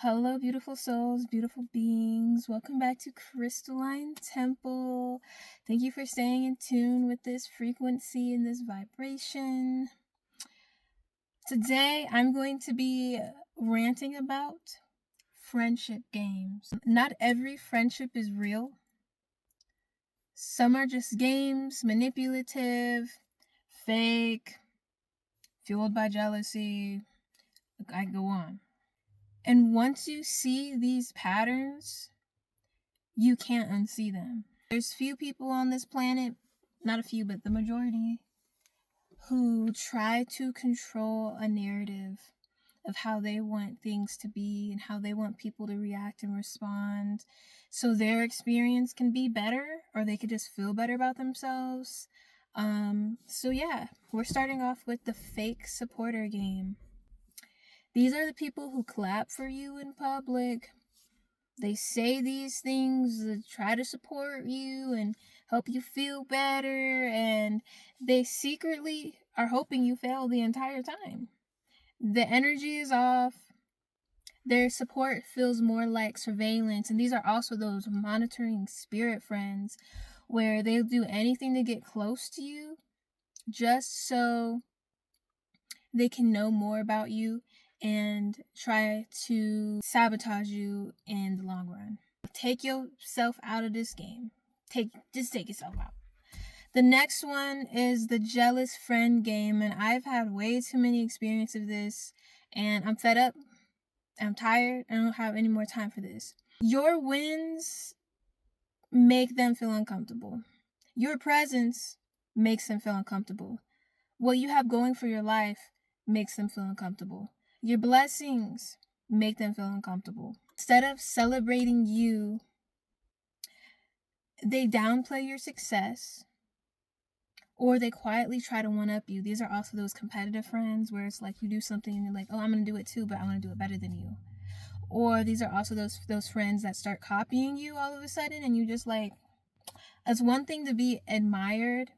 Hello, beautiful souls, beautiful beings. Welcome back to Crystalline Temple. Thank you for staying in tune with this frequency and this vibration. Today, I'm going to be ranting about friendship games. Not every friendship is real. Some are just games, manipulative, fake, fueled by jealousy. I go on. And once you see these patterns, you can't unsee them. There's few people on this planet, not a few, but the majority, who try to control a narrative of how they want things to be and how they want people to react and respond so their experience can be better, or they could just feel better about themselves. So yeah, we're starting off with the fake supporter game. These are the people who clap for you in public. They say these things to try to support you and help you feel better, and they secretly are hoping you fail the entire time. The energy is off. Their support feels more like surveillance, and these are also those monitoring spirit friends where they'll do anything to get close to you just so they can know more about you and try to sabotage you in the long run. Take yourself out of this game. Just take yourself out. The next one is the jealous friend game, and I've had way too many experiences of this, and I'm fed up. I'm tired. I don't have any more time for this. Your wins make them feel uncomfortable. Your presence makes them feel uncomfortable. What you have going for your life makes them feel uncomfortable. Your blessings make them feel uncomfortable. Instead of celebrating you, they downplay your success, or they quietly try to one-up you. These are also those competitive friends where it's like you do something and you're like, oh, I'm going to do it too, but I want to do it better than you. Or these are also those friends that start copying you all of a sudden, and you just like, it's one thing to be admired,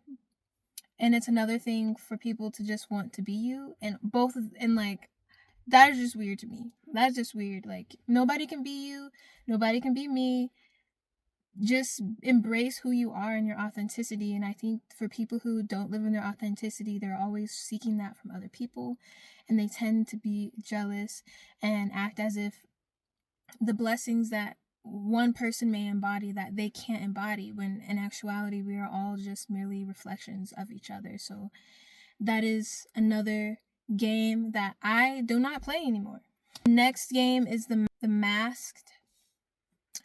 and it's another thing for people to just want to be you, and like, that is just weird to me. That's just weird. Like, nobody can be you. Nobody can be me. Just embrace who you are and your authenticity. And I think for people who don't live in their authenticity, they're always seeking that from other people. And they tend to be jealous and act as if the blessings that one person may embody that they can't embody, when in actuality, we are all just merely reflections of each other. So that is another game that I do not play anymore. Next game is the masked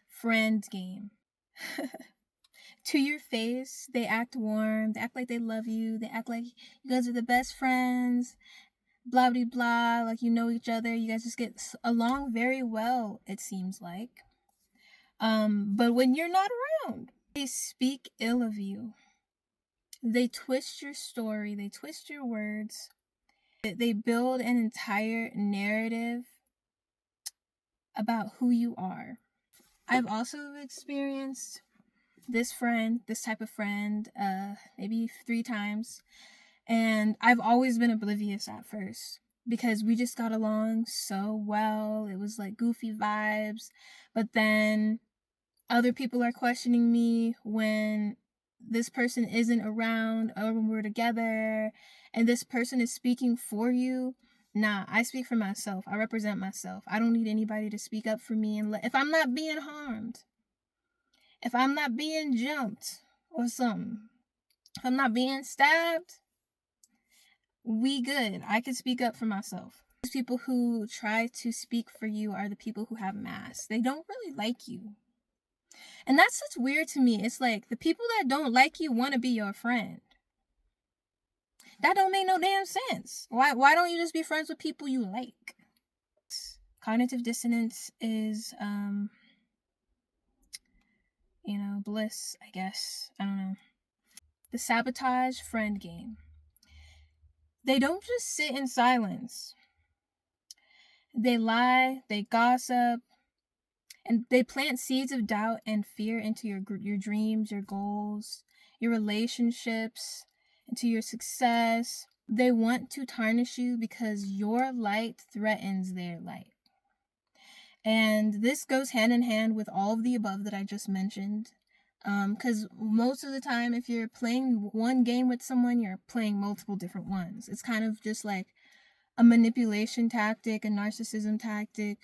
friend game. To your face, they act warm, they act like they love you, they act like you guys are the best friends, blah blah blah, like you know each other, you guys just get along very well, it seems like. But when you're not around, they speak ill of you. They twist your story, they twist your words. They build an entire narrative about who you are. I've also experienced this type of friend, maybe 3 times. And I've always been oblivious at first because we just got along so well. It was like goofy vibes. But then other people are questioning me when this person isn't around or when we're together and this person is speaking for you. Nah, I speak for myself. I represent myself. I don't need anybody to speak up for me. And if I'm not being harmed, if I'm not being jumped or something, if I'm not being stabbed, we good. I can speak up for myself. Those people who try to speak for you are the people who have masks. They don't really like you. And that's such weird to me. It's like the people that don't like you want to be your friend. That don't make no damn sense. Why don't you just be friends with people you like? Cognitive dissonance is bliss, I guess. I don't know. The sabotage friend game. They don't just sit in silence. They lie, they gossip, and they plant seeds of doubt and fear into your dreams, your goals, your relationships, into your success. They want to tarnish you because your light threatens their light. And this goes hand in hand with all of the above that I just mentioned. Because most of the time, if you're playing one game with someone, you're playing multiple different ones. It's kind of just like a manipulation tactic, a narcissism tactic,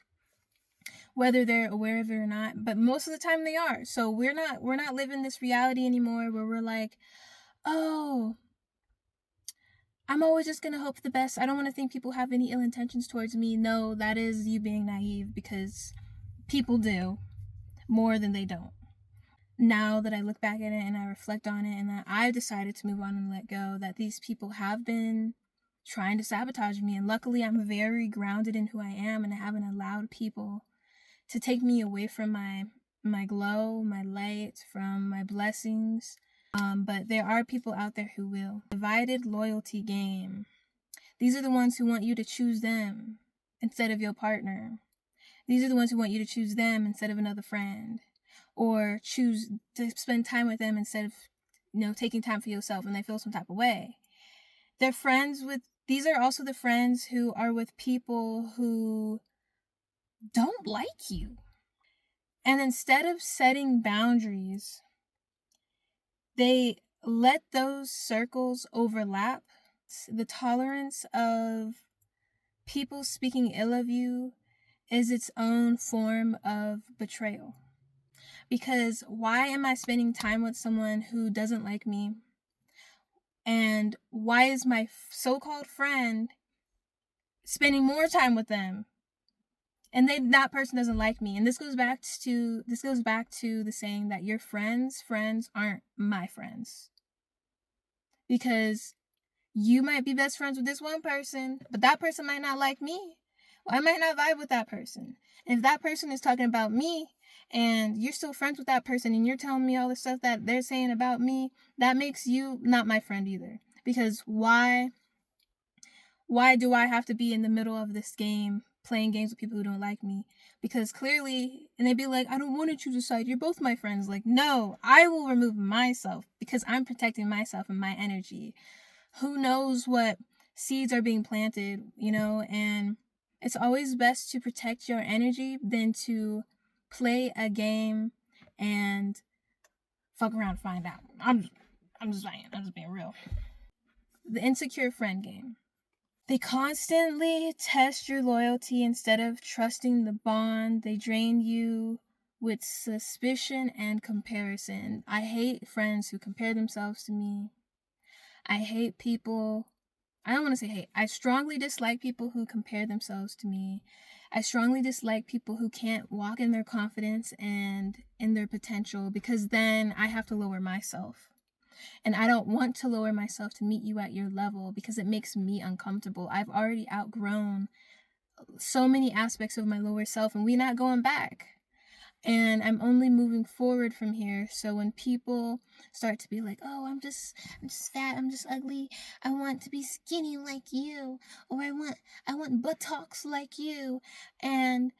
whether they're aware of it or not. But most of the time they are. So we're not living this reality anymore where we're like, oh, I'm always just gonna hope for the best. I don't want to think people have any ill intentions towards me. No, that is you being naive, because people do more than they don't. Now that I look back at it and I reflect on it, and that I've decided to move on and let go, that these people have been trying to sabotage me. And luckily I'm very grounded in who I am, and I haven't allowed people to take me away from my glow, my light, from my blessings. But there are people out there who will. Divided loyalty game. These are the ones who want you to choose them instead of your partner. These are the ones who want you to choose them instead of another friend, or choose to spend time with them instead of, taking time for yourself, and they feel some type of way. These are also the friends who are with people who don't like you. And instead of setting boundaries, they let those circles overlap. The tolerance of people speaking ill of you is its own form of betrayal. Because why am I spending time with someone who doesn't like me? And why is my so-called friend spending more time with them? And that person doesn't like me. And this goes back to the saying that your friends aren't my friends. Because you might be best friends with this one person, but that person might not like me. Well, I might not vibe with that person. And if that person is talking about me, and you're still friends with that person, and you're telling me all the stuff that they're saying about me, that makes you not my friend either. Because why do I have to be in the middle of this game playing games with people who don't like me? Because clearly, and they'd be like, I don't want to choose a side, you're both my friends. Like, no, I will remove myself because I'm protecting myself and my energy. Who knows what seeds are being planted, and it's always best to protect your energy than to play a game and fuck around and find out. I'm just saying. I'm just being real. The insecure friend game. They constantly test your loyalty instead of trusting the bond. They drain you with suspicion and comparison. I hate friends who compare themselves to me. I hate people. I don't want to say hate. I strongly dislike people who compare themselves to me. I strongly dislike people who can't walk in their confidence and in their potential, because then I have to lower myself. And I don't want to lower myself to meet you at your level, because it makes me uncomfortable. I've already outgrown so many aspects of my lower self, and we're not going back. And I'm only moving forward from here. So when people start to be like, oh, I'm just fat, I'm just ugly, I want to be skinny like you, or I want buttocks like you, and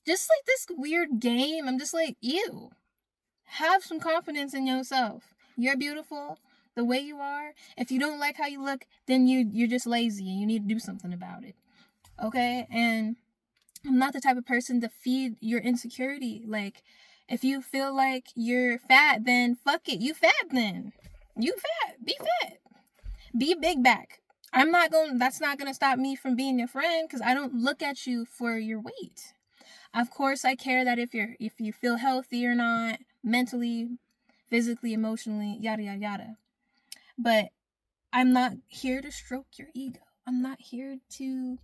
just like this weird game, I'm just like, ew. Have some confidence in yourself. You're beautiful the way you are. If you don't like how you look, then you're just lazy and you need to do something about it. Okay? And I'm not the type of person to feed your insecurity. Like, if you feel like you're fat, then fuck it. You fat then. You fat. Be fat. Be big back. That's not gonna stop me from being your friend, because I don't look at you for your weight. Of course, I care that if you feel healthy or not, mentally, physically, emotionally, yada, yada, yada. But I'm not here to stroke your ego. I'm not here to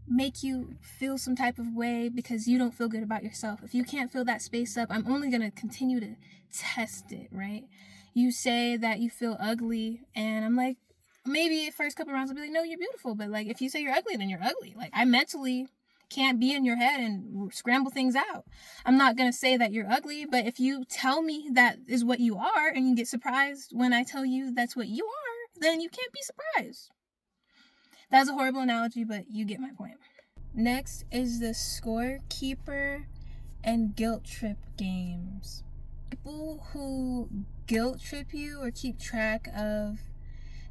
make you feel some type of way because you don't feel good about yourself. If you can't fill that space up, I'm only going to continue to test it, right? You say that you feel ugly, and I'm like, maybe the first couple rounds I'll be like, no, you're beautiful. But like, if you say you're ugly, then you're ugly. Like, I mentally can't be in your head and scramble things out. I'm not going to say that you're ugly, but if you tell me that is what you are, and you get surprised when I tell you that's what you are, then you can't be surprised. That's a horrible analogy, but you get my point. Next is the scorekeeper and guilt trip games. People who guilt trip you or keep track of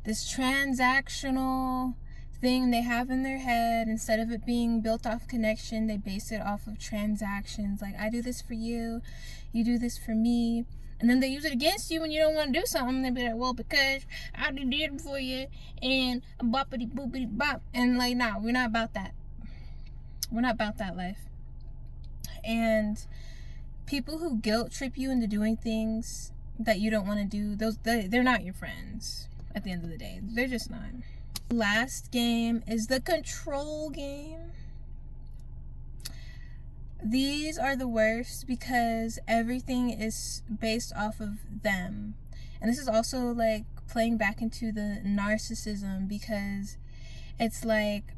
this transactional thing they have in their head. Instead of it being built off connection, they base it off of transactions. Like, I do this for you, you do this for me. And then they use it against you when you don't want to do something. They be like, well, because I did it for you, and boppity boopity bop. And like, nah, we're not about that. We're not about that life. And people who guilt trip you into doing things that you don't want to do, they're not your friends at the end of the day. They're just not. Last game is the control game. These are the worst because everything is based off of them. And this is also like playing back into the narcissism, because it's like,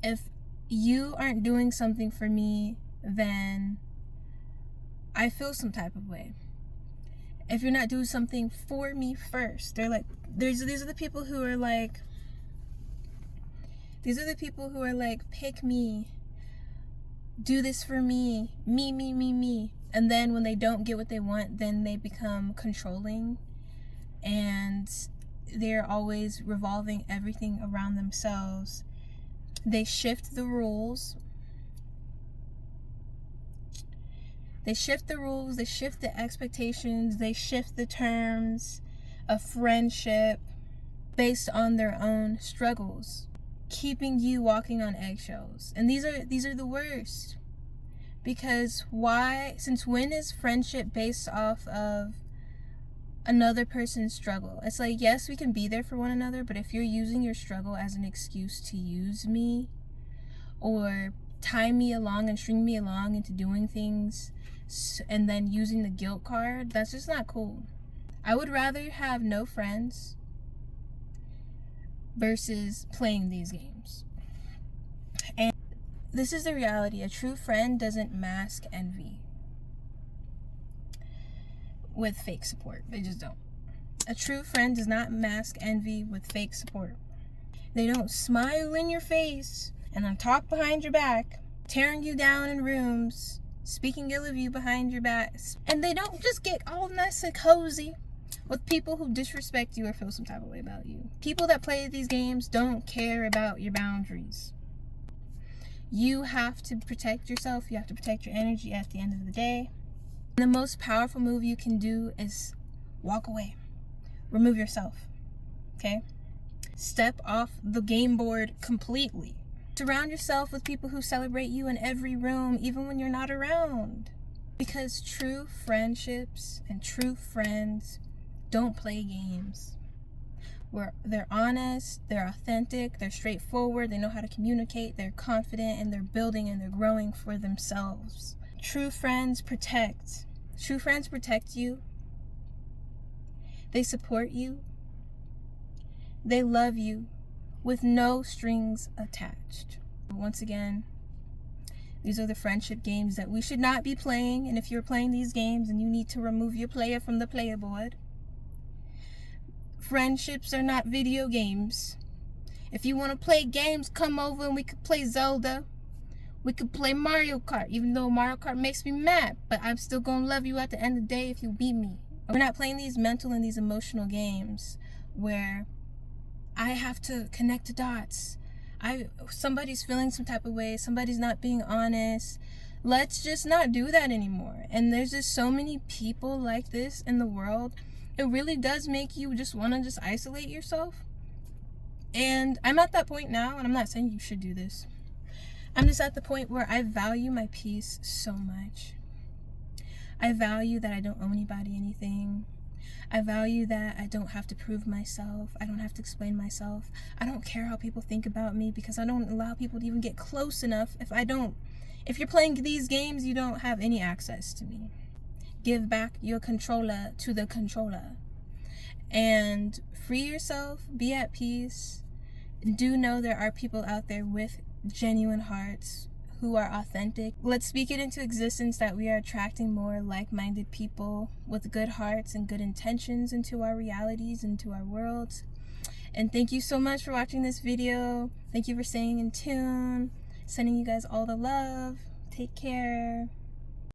if you aren't doing something for me, then I feel some type of way. If you're not doing something for me first, they're like, these are the people who are like, pick me, do this for me, me. And then when they don't get what they want, then they become controlling, and they're always revolving everything around themselves. They shift the rules. They shift the expectations, they shift the terms of friendship based on their own struggles, keeping you walking on eggshells. And these are the worst. Because since when is friendship based off of another person's struggle? It's like, yes, we can be there for one another, but if you're using your struggle as an excuse to use me, or tie me along and string me along into doing things, and then using the guilt card, that's just not cool. I would rather have no friends versus playing these games. And this is the reality. A true friend doesn't mask envy with fake support. They just don't. A true friend does not mask envy with fake support. They don't smile in your face and then talk behind your back, tearing you down in rooms, speaking ill of you behind your back. And they don't just get all nice and cozy with people who disrespect you or feel some type of way about you. People that play these games don't care about your boundaries. You have to protect yourself. You have to protect your energy at the end of the day. And the most powerful move you can do is walk away. Remove yourself. Okay? Step off the game board completely. Surround yourself with people who celebrate you in every room, even when you're not around. Because true friendships and true friends don't play games. They're honest, they're authentic, they're straightforward, they know how to communicate, they're confident, and they're building and they're growing for themselves. True friends protect. True friends protect you. They support you. They love you with no strings attached. Once again, these are the friendship games that we should not be playing. And if you're playing these games, then you need to remove your player from the player board. Friendships are not video games. If you want to play games, come over and we could play Zelda. We could play Mario Kart, even though Mario Kart makes me mad. But I'm still going to love you at the end of the day if you beat me. We're not playing these mental and these emotional games where I have to connect the dots. Somebody's feeling some type of way. Somebody's not being honest. Let's just not do that anymore. And there's just so many people like this in the world. It really does make you just want to just isolate yourself. And I'm at that point now, and I'm not saying you should do this. I'm just at the point where I value my peace so much. I value that I don't owe anybody anything. I value that I don't have to prove myself. I don't have to explain myself. I don't care how people think about me because I don't allow people to even get close enough. If you're playing these games, you don't have any access to me. Give back your controller to the controller. And free yourself, be at peace. Do know there are people out there with genuine hearts who are authentic. Let's speak it into existence that we are attracting more like-minded people with good hearts and good intentions into our realities, into our worlds. And thank you so much for watching this video. Thank you for staying in tune. Sending you guys all the love. Take care.